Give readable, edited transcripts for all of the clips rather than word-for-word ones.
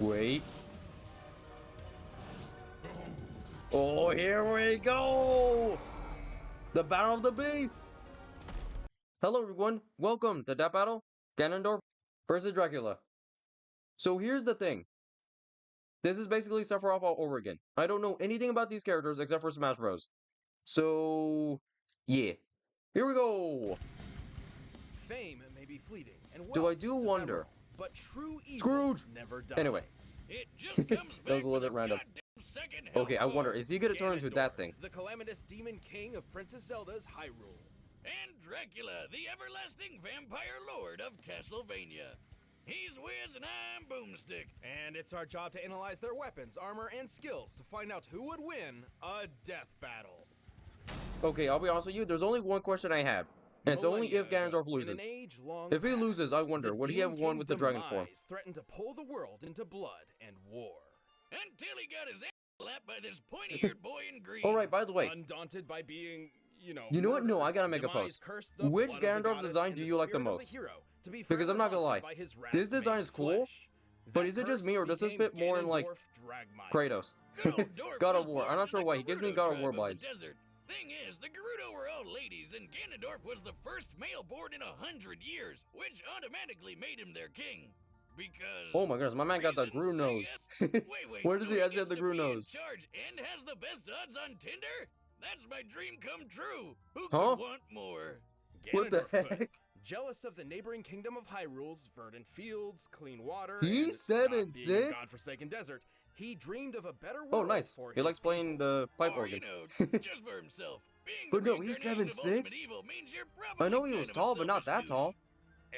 Wait. Oh, here we go! The Battle of the Beasts! Hello everyone, welcome to that battle, Ganondorf versus Dracula. So here's the thing. This is basically Sephiroth all over again. I don't know anything about these characters except for Smash Bros. So, yeah. Here we go! Fame may be fleeting, and Do I wealth do wonder? ephemeral, but true evil Scrooge! never dies. Anyway. It just comes That was back a little with bit random. goddamn second Okay, I health wonder, bar. is he gonna turn into that Ganondorf, thing? the calamitous demon king of Princess Zelda's Hyrule. And Dracula, the everlasting vampire lord of Castlevania. He's Wiz and I'm Boomstick. And it's our job to analyze their weapons, armor, and skills to find out who would win a death battle. Okay, I'll be honest with you, there's only one question I have. And it's only if Millennia Ganondorf ago, loses. in an age-long If he past, loses, I wonder, the would he have Demon won King with the dragon form? Demise threatened to pull the world into blood and war. Until he got his ass slapped by this pointy-eared boy in green. Alright, by the way, Undaunted by being, you know what? No, murdered, I gotta make a Demise post. cursed the Which blood of the Ganondorf goddess design and do the you like the spirit of most? hero to be Because I'm not gonna forever lie, haunted by his this design wrath-made is cool, flesh. but That is it just curse me or does this became fit more in like Ganondorf Dragmire. Kratos? Good old Dorf God was of War. born I'm not to sure the why, he gives me Gerudo God of tribe War the vibes. desert. Thing is, the Gerudo were all ladies, and Ganondorf was the first male born in 100 years, which automatically made him their king. Because... Oh my goodness, my man got the reasons, Gru I nose. guess. Wait, Where does so he actually gets have the to Gru be nose? in charge and has the best odds on Tinder? That's my dream come true. Who Huh? could want more? What the Ganondorf could. heck? Jealous of the neighboring kingdom of Hyrule's verdant fields, clean water, He's and not being a 7'6"? godforsaken desert, he dreamed of a better Oh world nice, for he his likes playing people. the pipe Or, organ. you know, just for himself. Being But the no, he's reincarnation of 7'6"? ultimate evil means you're probably I know he was kind of a tall, but not selfish that tall. douche.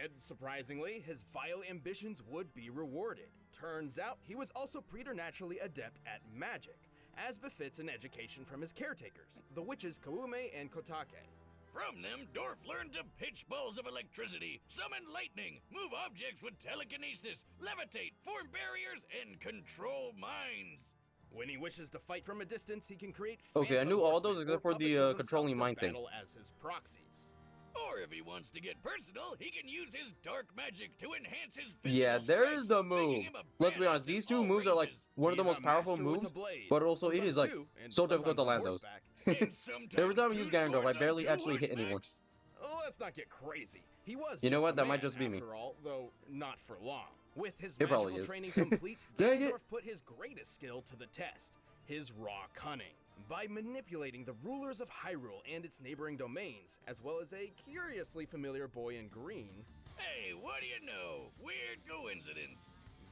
And surprisingly, his vile ambitions would be rewarded. Turns out, he was also preternaturally adept at magic, as befits an education from his caretakers, the witches Koume and Kotake. From them, Dorf learned to pitch balls of electricity, summon lightning, move objects with telekinesis, levitate, form barriers, and control minds. When he wishes to fight from a distance, he can create Okay, I phantom knew all horsemen those except or for the, puppets of himself controlling to mind thing. battle as his proxies. Or if he wants to get personal, he can use his dark magic to enhance his physical Yeah, there's strength, the making move. him a Let's be badass honest, in these two all moves are like ranges. one of the He's most a powerful master with a moves, blade, but also it sometimes is like two, and so difficult to sometimes on land those. horseback. And sometimes Every time I two use Ganondorf, I swords on barely two actually hit anyone. horsebacks. Oh, let's not get crazy. He was You know just what? a That might man, just be me. after all, though not for long. With his It probably magical is. training complete, Dang it. Ganondorf put his greatest skill to the test, his raw cunning. By manipulating the rulers of Hyrule and its neighboring domains, as well as a curiously familiar boy in green, Hey, what do you know? Weird coincidence.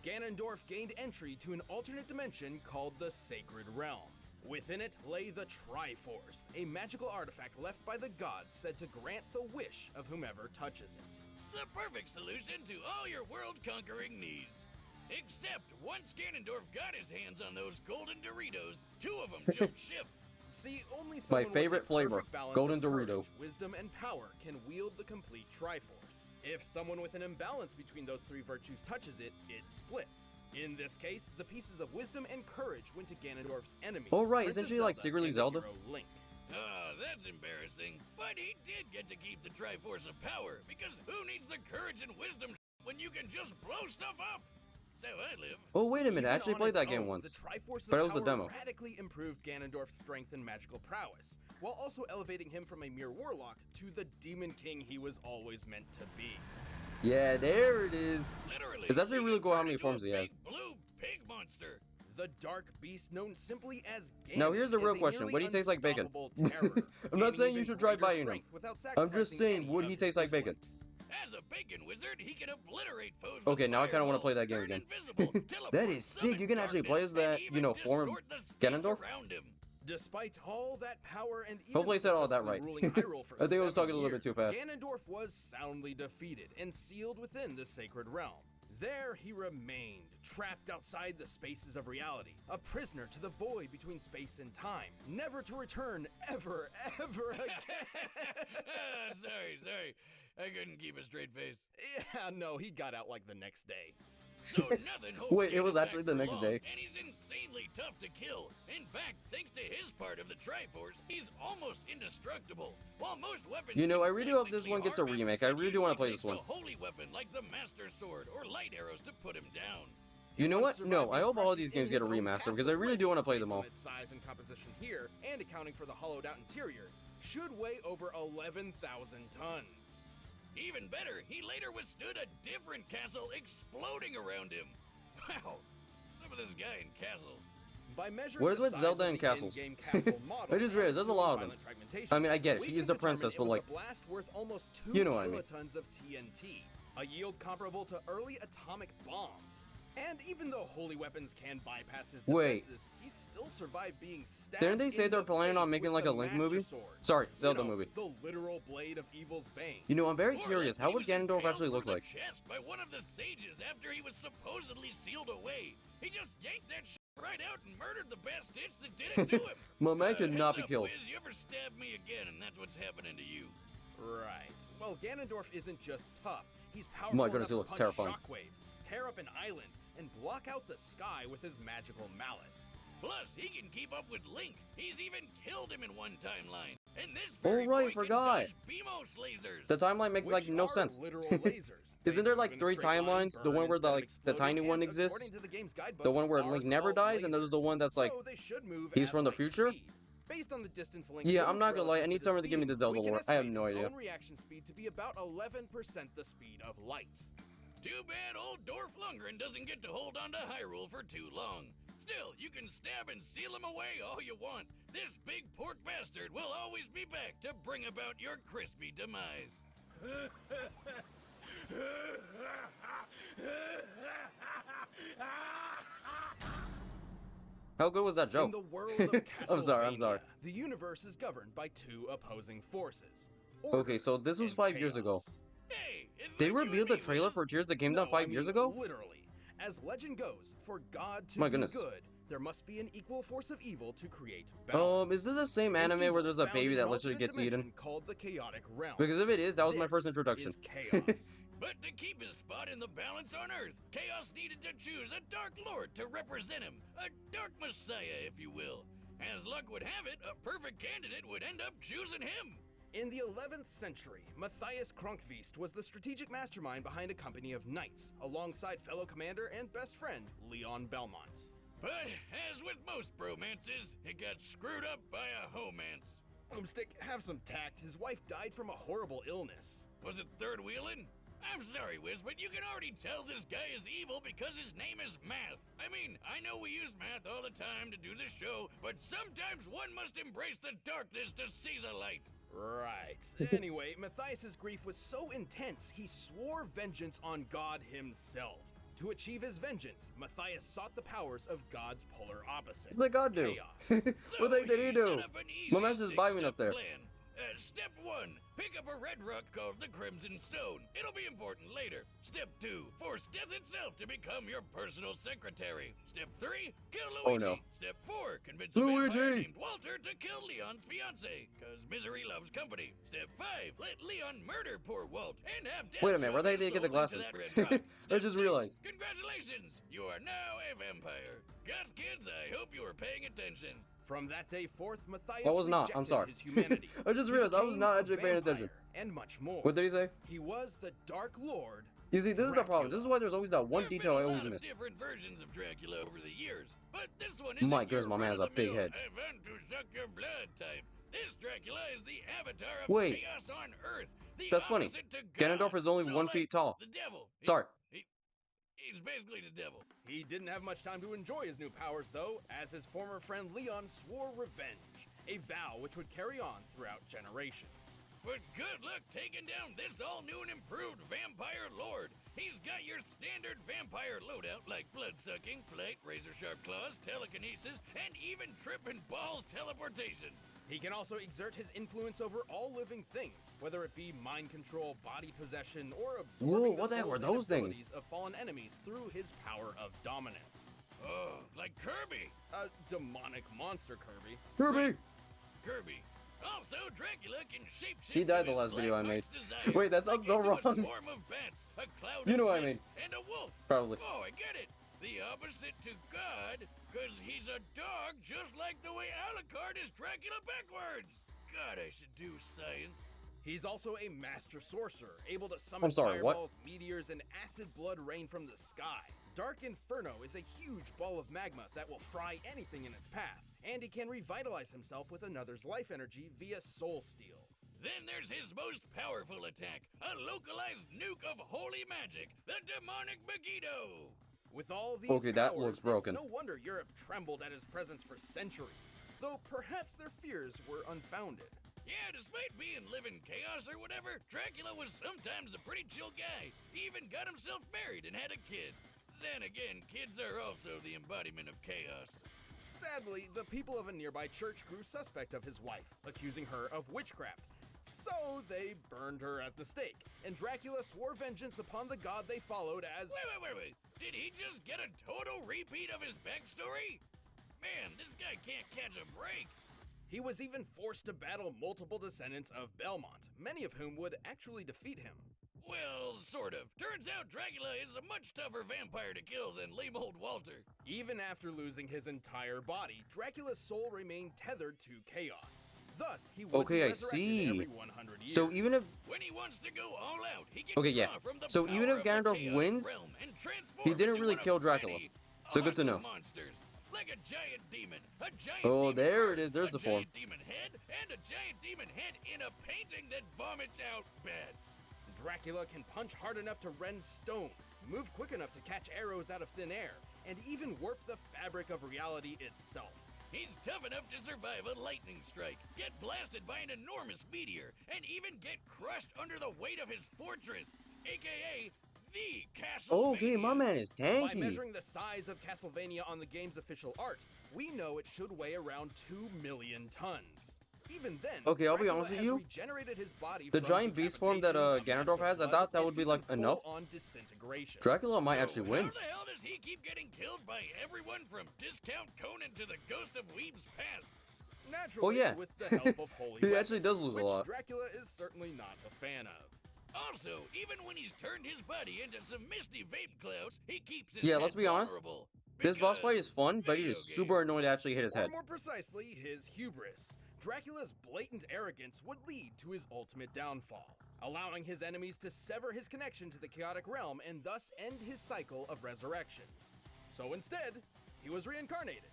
Ganondorf gained entry to an alternate dimension called the Sacred Realm. Within it lay the Triforce, a magical artifact left by the gods said to grant the wish of whomever touches it. The perfect solution to all your world-conquering needs. Except once Ganondorf got his hands on those golden Doritos, two of them jumped ship. See, only someone with favorite a flavor, perfect balance golden of courage, Dorito. wisdom, and power can wield the complete Triforce. If someone with an imbalance between those three virtues touches it, it splits. In this case, the pieces of wisdom and courage went to Ganondorf's enemies. Oh, right, Princess isn't she like Zelda secretly and the Zelda? hero Link. Ah, that's embarrassing. But he did get to keep the Triforce of Power, because who needs the courage and wisdom when you can just blow stuff up? That's how I live. Oh wait a minute, I Even actually on played its that game own, once. The Triforce but of it was the Power demo. radically improved Ganondorf's strength and magical prowess, while also elevating him from a mere warlock to the demon king he was always meant to be. Yeah, there it is. Literally. It's actually he really can cool how turn many into a forms he big has. blue pig monster. The dark beast known simply as Ganon. Now, here's the real is a question. nearly Would he taste like bacon? unstoppable terror, I'm not gaining saying you even should try greater buying them. strength without I'm just sacrificing saying, any would of he his taste like bacon? intellect. As a bacon wizard, he can obliterate foes. Okay, with now I kinda wanna fireballs, play that game turn again. invisible, teleport, That is sick. summon You can actually play as darkness, that, and you know, even form distort the space Ganondorf. around him. Despite all that power and even Hopefully I said all that successfully right. ruling Hyrule for I think I was 7 talking a little bit years, too fast. Ganondorf was soundly defeated and sealed within the Sacred Realm. There he remained, trapped outside the spaces of reality, a prisoner to the void between space and time, never to return ever again. Sorry. I couldn't keep a straight face. Yeah, no, he got out like the next day. So nothing holds Wait, it Ganon was back actually the for next long, day. And he's insanely tough to kill. In fact, thanks to his part of the Triforce, he's almost indestructible. While most weapons You know, can I really hope this technically one gets a harm him, remake. I it really do want to usually play takes this one. a holy weapon like the Master Sword or light arrows to put him down. You know what? Once No, survived I the hope all oppression these games in get a his own remaster because castle, I really do which, want to play based them on all. its size and composition here, and accounting for the hollowed-out interior, should weigh over 11,000 tons. Even better, he later withstood a different castle exploding around him. Wow, some of this guy in castles. By measuring What is the with size Zelda of and the castles? in-game castle model I just and realized there's a lot of them. violent fragmentation, I mean, I get it. we She can is the determine princess, it but was like, a blast worth almost 2 you know what I mean. kilotons of TNT, a yield comparable to early atomic bombs. And even though holy weapons can bypass his Wait. defenses, he still survived being stabbed. Didn't they say in they're the planning on face making with like a the Link Master movie? Sword. Sorry, You Zelda know, movie. the literal blade of evil's bane. You know, I'm very Or curious. like How he would was Ganondorf impaled actually look through like? the chest by one of the sages after he was supposedly sealed away. He just yanked that shit right out and murdered the bastards that did it to him. My man could not be Heads up, killed. Wiz, you ever stab me again, and that's what's happening to you. Right. Well, Ganondorf isn't just tough. He's powerful My goodness, he enough looks to punch terrifying. shockwaves, tear up an island, and block out the sky with his magical malice. Plus, he can keep up with Link. He's even killed him in one timeline. And this Oh, very right, boy forgot. can dodge BMOS lasers. The timeline makes like Which no are sense. literal lasers. Isn't They there move like in a 3 straight line, timelines? The burn one where instead of the exploding, tiny one and exists? according to the game's guidebook, The one where are Link never called dies, and there's the lasers. one that's like So they should move he's at from the light future? speed. Based on the distance Link Yeah, moved I'm not gonna lie, I relative need to someone to give me speed, the Zelda we can lore. I have estimate no his idea. own reaction speed to be about 11% the speed of light. Too bad old Dorf Lundgren doesn't get to hold on to Hyrule for too long. Still, you can stab and seal him away all you want. This big pork bastard will always be back to bring about your crispy demise. How good was that In joke? the world of I'm sorry, I'm Castlevania, sorry. the universe is governed by 2 opposing forces. Okay, so this was and 5 years ago. chaos. Hey, it's They like you and revealed the me, trailer Wiz. for Tears of the Kingdom No, 5 I years mean, ago? Literally. As legend goes, for God to My be goodness. good, there must be an equal force of evil to create balance. Is this the same An anime evil where there's a found baby in that an literally alternate gets eaten? dimension called the chaotic realm. Because if it is, that was my first This introduction. is chaos. But to keep his spot in the balance on Earth, Chaos needed to choose a Dark Lord to represent him, a Dark Messiah, if you will. As luck would have it, a perfect candidate would end up choosing him. In the 11th century, Matthias Kronkvist was the strategic mastermind behind a company of knights, alongside fellow commander and best friend, Leon Belmont. But as with most bromances, it got screwed up by a homance. Boomstick, have some tact. His wife died from a horrible illness. Was it third wheeling? I'm sorry, Wiz, but you can already tell this guy is evil because his name is Math. I mean, I know we use math all the time to do this show, but sometimes one must embrace the darkness to see the light. Right. Anyway, Matthias's grief was so intense, he swore vengeance on God himself. To achieve his vengeance, Matthias sought the powers of God's polar opposite. What did God do? Chaos. What the heck did he set do? up an My easy man's just vibing six-step up there. plan. Step 1, pick up a red rock called the Crimson Stone. It'll be important later. Step 2, force death itself to become your personal secretary. Step 3, kill Luigi. Oh, no. Step 4, convince a vampire Luigi! named Walter to kill Leon's fiance, cause misery loves company. Step 5, let Leon murder poor Walt and have death Wait a minute, where shove the his heck did they get the soul into glasses? that red rock. I Step just 6, realized. Congratulations, you are now a vampire. Goth kids, I hope you were paying attention. From that day forth, Matthias I was not, I'm rejected sorry. his humanity. I just He realized I was became not a actually paying attention. vampire, and much more. What did he say? He was the Dark Lord. You see, this is the problem. This is why there's always that one There have detail I been a always lot miss. of different versions of Dracula over the years, but this one is My goodness, my man has a big head. I want to suck your blood type. This Dracula is the avatar of Wait. chaos on Earth. The That's funny. opposite to Ganondorf God. is only So 1 like feet tall. The devil. Sorry. He's basically the devil. He didn't have much time to enjoy his new powers, though, as his former friend Leon swore revenge, a vow which would carry on throughout generations. But good luck taking down this all-new and improved vampire lord. He's got your standard vampire loadout like blood-sucking, flight, razor-sharp claws, telekinesis, and even tripping balls teleportation. He can also exert his influence over all living things, whether it be mind control, body possession, or absorbing what the heck souls were and those things? abilities of fallen enemies through his power of dominance. Oh, like Kirby. A demonic monster, Kirby. Kirby! Kirby. Also, Dracula can shapeshift. He died to the his last video I black made. heart's desire, Wait, that sounds like so into wrong. A swarm of bats, a cloud You know of what I mice, mean. and a wolf. Probably. Oh, I get it. The opposite to God, because he's a dog just like the way Alucard is Dracula backwards. God, I should do science. He's also a master sorcerer, able to summon I'm sorry, what? fireballs, meteors, and acid blood rain from the sky. Dark Inferno is a huge ball of magma that will fry anything in its path, and he can revitalize himself with another's life energy via Soul Steel. Then there's his most powerful attack, a localized nuke of holy magic, the demonic Megiddo! With all these Okay, that powers, looks broken. it's no wonder Europe trembled at his presence for centuries, though perhaps their fears were unfounded. Yeah, despite being living chaos or whatever, Dracula was sometimes a pretty chill guy. He even got himself married and had a kid. Then again, kids are also the embodiment of chaos. Sadly, the people of a nearby church grew suspect of his wife, accusing her of witchcraft. So they burned her at the stake, and Dracula swore vengeance upon the god they followed as... Wait. Did he just get a total repeat of his backstory? Man, this guy can't catch a break. He was even forced to battle multiple descendants of Belmont, many of whom would actually defeat him. Well, sort of. Turns out Dracula is a much tougher vampire to kill than lame old Walter. Even after losing his entire body, Dracula's soul remained tethered to chaos. Thus, he would be Okay, I resurrected see. every 100 years. So even if When he wants to go all out, he can Okay, yeah. draw from the So even power if of the Ganondorf chaotic wins, realm and transform he didn't into really one of kill Dracula. many So good to know. awesome monsters. Like a giant demon, a giant Oh, demon there bird, it is. There's a the form. giant demon head, and a giant demon head in a painting that vomits out bats. Dracula can punch hard enough to rend stone, move quick enough to catch arrows out of thin air, and even warp the fabric of reality itself. He's tough enough to survive a lightning strike, get blasted by an enormous meteor, and even get crushed under the weight of his fortress, aka the Castlevania. okay, my man is By tanky. measuring the size of Castlevania on the game's official art, we know it should weigh around 2 million tons. Even then, Okay, I'll be Dracula honest with has you. regenerated his body The from giant beast form that decapitation, a Ganondorf mess has, of I thought blood, that would be and like even enough. full-on disintegration. Dracula might So actually win. How the hell does he keep getting killed by everyone from Discount Conan to the Ghost of Weeb's past? Naturally, yeah. with the help of holy He actually weapons, does lose a which lot. Dracula is certainly not a fan of. Also, even when he's turned his body into some misty vape clouds, he keeps his Yeah, head let's be honest. vulnerable. This boss fight Because is fun, but it video is super games. annoying to actually hit his Or head. more precisely, his hubris. Dracula's blatant arrogance would lead to his ultimate downfall, allowing his enemies to sever his connection to the chaotic realm and thus end his cycle of resurrections. So instead, he was reincarnated.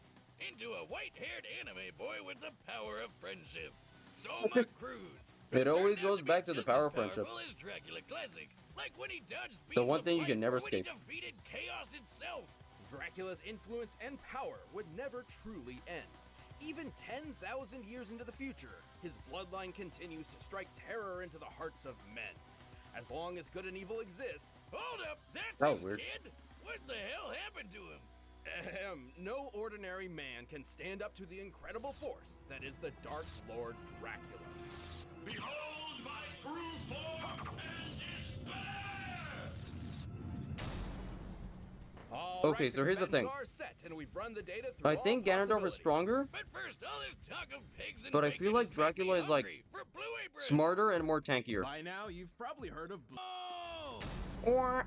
Into a white-haired anime boy with the power of friendship. Soma Cruz. It who always turned out goes to be back to the just power as of friendship. powerful as Dracula Classic, like when he dodged The beams one of thing you light can never or when he escape. defeated chaos itself. Dracula's influence and power would never truly end. Even 10,000 years into the future, his bloodline continues to strike terror into the hearts of men. As long as good and evil exist, Hold up, that's That was his weird. kid? What the hell happened to him? no ordinary man can stand up to the incredible force that is the Dark Lord Dracula. Behold my true form and despair! All Okay, right, so here's the combatants thing. are set, and we've run the data through I all think Ganondorf is possibilities. stronger, But first, all this talk of pigs and but I bacon feel like has made me Dracula is like hungry for Blue Apron. smarter and more tankier. By now, you've probably heard of Oh!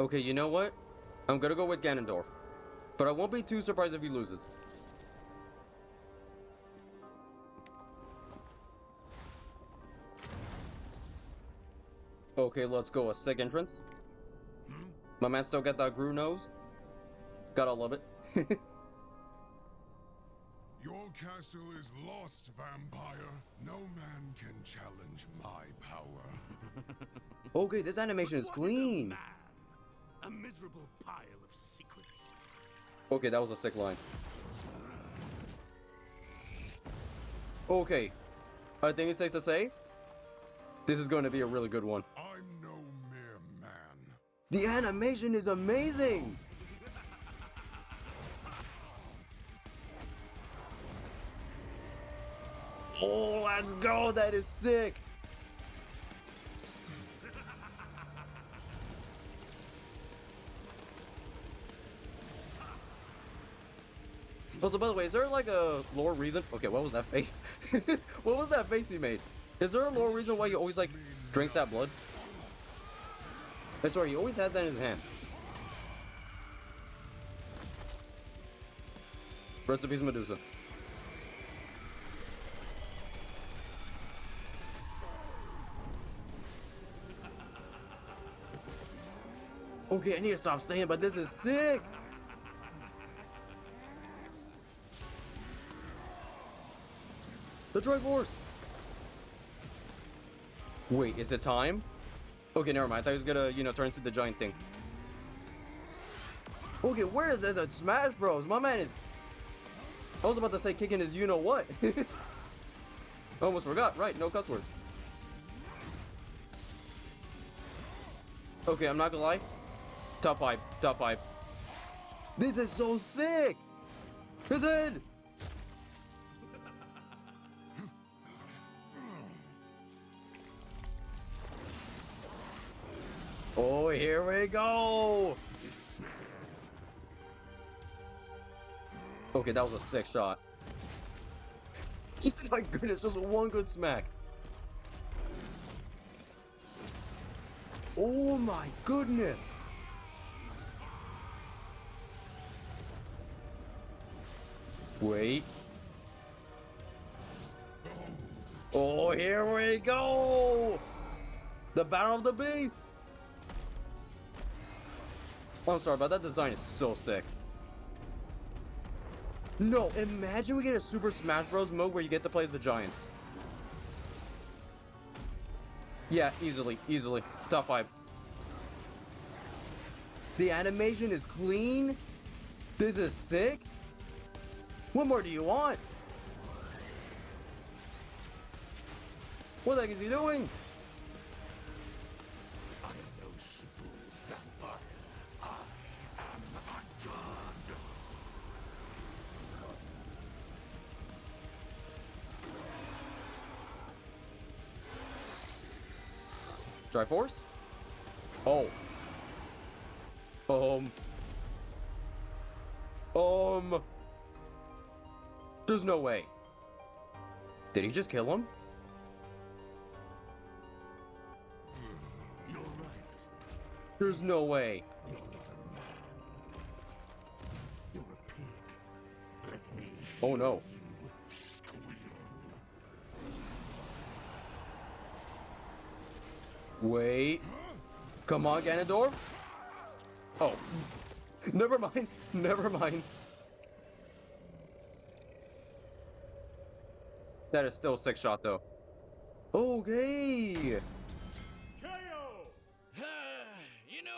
Okay, you know what? I'm gonna go with Ganondorf. But I won't be too surprised if he loses. Okay, let's go. A sick entrance. My man still got that Gru nose. Gotta love it. Your castle is lost, vampire. No man can challenge my power. Okay, this animation is clean. a miserable pile of secrets. Okay, that was a sick line. Okay, I think it's safe to say this is going to be a really good one. I'm no mere man. The animation is amazing! Oh, let's go! That is sick! Also, by the way, is there like a lore reason? Okay, what was that face? What was that face he made? Is there a lore reason why he always like drinks that blood? I swear, he always has that in his hand. Rest in peace, Medusa. Okay, I need to stop saying, but this is sick. The Triforce. Wait, is it time? Okay, never mind. I thought he was gonna, you know, turn into the giant thing. Okay, where is this at Smash Bros? My man is... I was about to say kicking his you-know-what. Almost forgot. Right, no cuss words. Okay, I'm not gonna lie. Top 5. Top 5. This is so sick! His head! Oh, here we go! Okay, that was a sick shot. My goodness, just one good smack. Oh my goodness! Wait. Oh, here we go! The Battle of the Beast! Oh, I'm sorry, but that design is so sick. No, imagine we get a Super Smash Bros. Mode where you get to play as the Giants. Yeah, easily, easily. Top 5. The animation is clean. This is sick. What more do you want? What the heck is he doing? I am no simple vampire. I am a god. Triforce? Oh. There's no way. Did he just kill him? You're right. There's no way. You're not a man. You're a pig. Let me Oh no. you squeal. Wait. Come on, Ganondorf. Oh. Never mind. Never mind. That is still a sick shot, though. Okay. You know,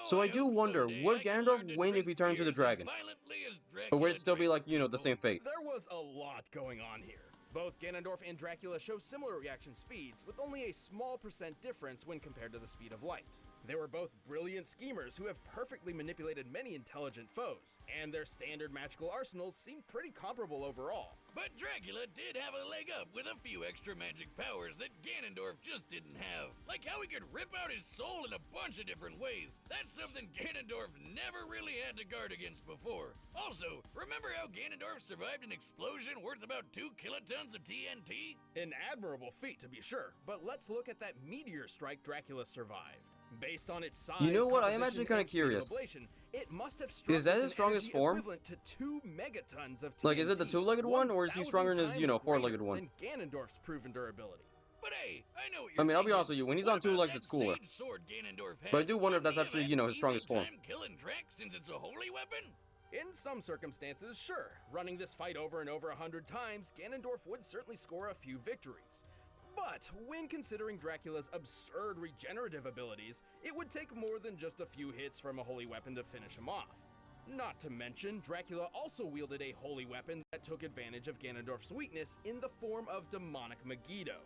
So I do hope wonder, someday would I can Ganondorf learn to win if drink he turned to the beers as dragon? violently as Or would Dracula it still be drinks like, you know, the same fate? There was a lot going on here. Both Ganondorf and Dracula show similar reaction speeds, with only a small % difference when compared to the speed of light. They were both brilliant schemers who have perfectly manipulated many intelligent foes, and their standard magical arsenals seem pretty comparable overall. But Dracula did have a leg up with a few extra magic powers that Ganondorf just didn't have. Like how he could rip out his soul in a bunch of different ways. That's something Ganondorf never really had to guard against before. Also, remember how Ganondorf survived an explosion worth about 2 kilotons of TNT? An admirable feat, to be sure, but let's look at that meteor strike Dracula survived. Based on its size, You know what? I am composition, actually kinda and speed of curious. ablation, it must have struck Is that with his an strongest energy form? equivalent to 2 megatons of TNT. Like, is it the two-legged one, or is he 1,000 stronger than his, you know, times four-legged greater one? than Ganondorf's proven durability. But hey, I know what I you're mean, I'll be thinking. honest with you, when he's What on two about legs, that it's cooler. sage sword Ganondorf had? But I do wonder if that's Shouldn't he actually, have you know, had his an strongest easy form. time killing Drac since it's a holy weapon? In some circumstances, sure. Running this fight over and over 100 times, Ganondorf would certainly score a few victories. But when considering Dracula's absurd regenerative abilities, it would take more than just a few hits from a holy weapon to finish him off. Not to mention, Dracula also wielded a holy weapon that took advantage of Ganondorf's weakness in the form of demonic Megiddo.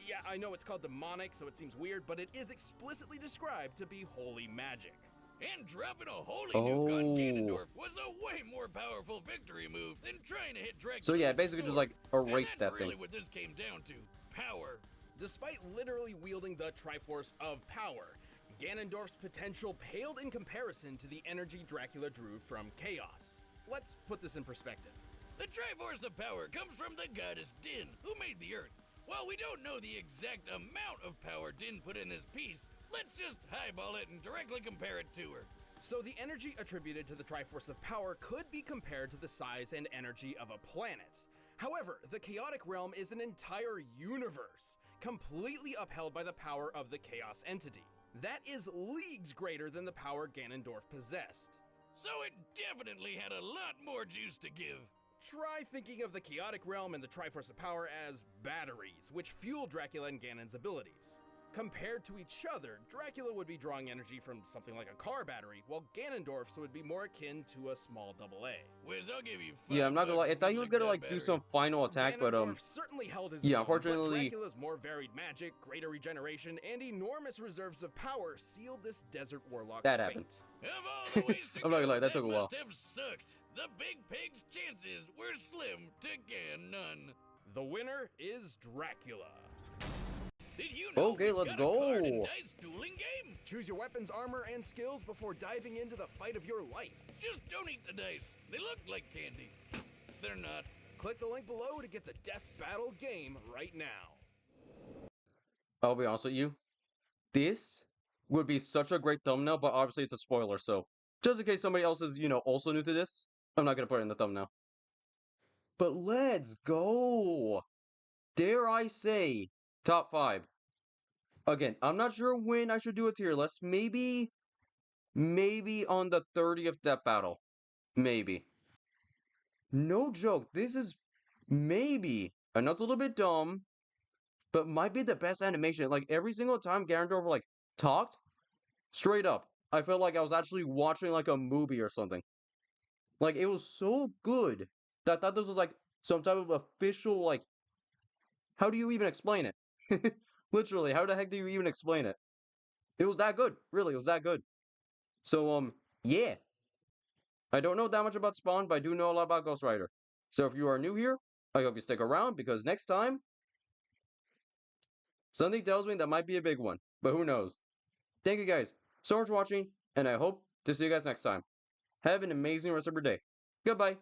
Yeah, I know it's called demonic, so it seems weird, but it is explicitly described to be holy magic. And dropping a holy nuke on Oh. Ganondorf was a way more powerful victory move than trying to hit Dracula. So yeah, with a basically just sword. like erase and that that's really thing. what this came down to. Power. Despite literally wielding the Triforce of Power, Ganondorf's potential paled in comparison to the energy Dracula drew from Chaos. Let's put this in perspective. The Triforce of Power comes from the goddess Din, who made the Earth. While we don't know the exact amount of power Din put in this piece, let's just highball it and directly compare it to her. So the energy attributed to the Triforce of Power could be compared to the size and energy of a planet. However, the chaotic realm is an entire universe, completely upheld by the power of the Chaos entity. That is leagues greater than the power Ganondorf possessed. So it definitely had a lot more juice to give. Try thinking of the Chaotic Realm and the Triforce of Power as batteries, which fuel Dracula and Ganon's abilities. Compared to each other, Dracula would be drawing energy from something like a car battery, while Ganondorf's would be more akin to a small AA. Wiz, I'll give you Yeah, I'm not gonna lie. I thought he was gonna like do some final attack, but Ganondorf certainly held his yeah, own, unfortunately, but Dracula's more varied magic, greater regeneration, and enormous reserves of power sealed this desert warlock's That happened. fate. Of all the ways to I'm not gonna go, lie, that took a while. must have sucked. The big pig's chances were slim to none. The winner is Dracula. Did you know Okay, we've let's got a card and go. dice dueling game? Choose your weapons, armor, and skills before diving into the fight of your life. Just don't eat the dice. They look like candy. They're not. Click the link below to get the Death Battle game right now. I'll be honest with you. This would be such a great thumbnail, but obviously it's a spoiler, so just in case somebody else is, also new to this, I'm not gonna put it in the thumbnail. But let's go! Dare I say, top 5. Again, I'm not sure when I should do a tier list. Maybe on the 30th Death Battle. Maybe. No joke, this is maybe, I know it's a little bit dumb, but might be the best animation. Like, every single time Ganondorf, like, talked, straight up, I felt like I was actually watching, like, a movie or something. Like, it was so good that I thought this was, like, some type of official, like, how do you even explain it? Literally, how the heck do you even explain it? It was that good. Really, it was that good. So, yeah. I don't know that much about Spawn, but I do know a lot about Ghost Rider. So if you are new here, I hope you stick around, because next time, something tells me that might be a big one, but who knows. Thank you guys so much for watching, and I hope to see you guys next time. Have an amazing rest of your day. Goodbye.